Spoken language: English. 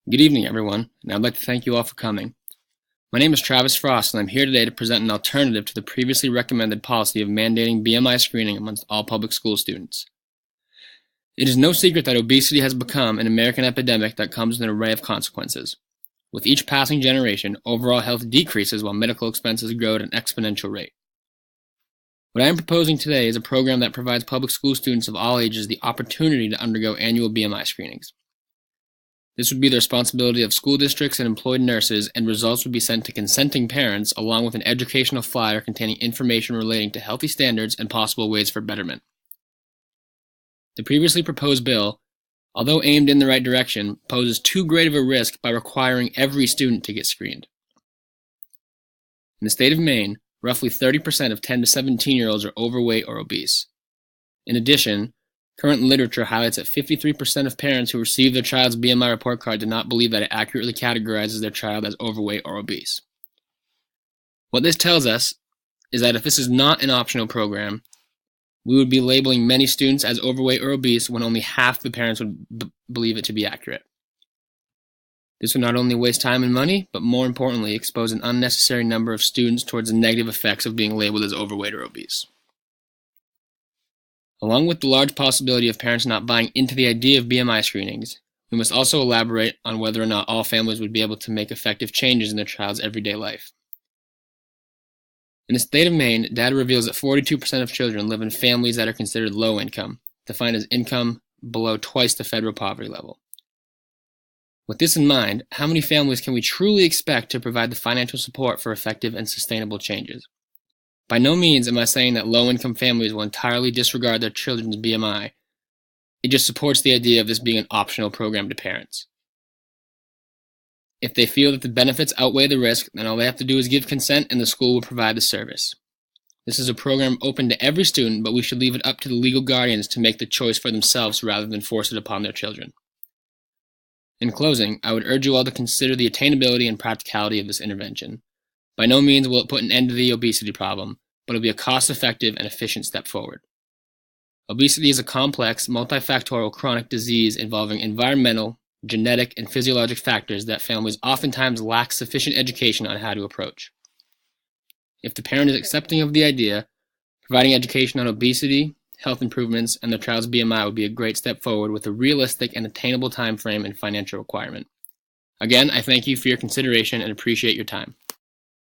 Good evening, everyone, and I'd like to thank you all for coming. My name is Travis Frost, and I'm here today to present an alternative to the previously recommended policy of mandating BMI screening amongst all public school students. It is no secret that obesity has become an American epidemic that comes with an array of consequences. With each passing generation, overall health decreases while medical expenses grow at an exponential rate. What I am proposing today is a program that provides public school students of all ages the opportunity to undergo annual BMI screenings. This would be the responsibility of school districts and employed nurses, and results would be sent to consenting parents along with an educational flyer containing information relating to healthy standards and possible ways for betterment. The previously proposed bill, although aimed in the right direction, poses too great of a risk by requiring every student to get screened. In the state of Maine, roughly 30% of 10 to 17-year-olds are overweight or obese. In addition, current literature highlights that 53% of parents who receive their child's BMI report card do not believe that it accurately categorizes their child as overweight or obese. What this tells us is that if this is not an optional program, we would be labeling many students as overweight or obese when only half the parents would believe it to be accurate. This would not only waste time and money, but more importantly, expose an unnecessary number of students towards the negative effects of being labeled as overweight or obese. Along with the large possibility of parents not buying into the idea of BMI screenings, we must also elaborate on whether or not all families would be able to make effective changes in their child's everyday life. In the state of Maine, data reveals that 42% of children live in families that are considered low income, defined as income below twice the federal poverty level. With this in mind, how many families can we truly expect to provide the financial support for effective and sustainable changes? By no means am I saying that low-income families will entirely disregard their children's BMI. It just supports the idea of this being an optional program to parents. If they feel that the benefits outweigh the risk, then all they have to do is give consent and the school will provide the service. This is a program open to every student, but we should leave it up to the legal guardians to make the choice for themselves rather than force it upon their children. In closing, I would urge you all to consider the attainability and practicality of this intervention. By no means will it put an end to the obesity problem, but it will be a cost-effective and efficient step forward. Obesity is a complex, multifactorial chronic disease involving environmental, genetic, and physiologic factors that families oftentimes lack sufficient education on how to approach. If the parent is accepting of the idea, providing education on obesity, health improvements, and their child's BMI would be a great step forward with a realistic and attainable time frame and financial requirement. Again, I thank you for your consideration and appreciate your time.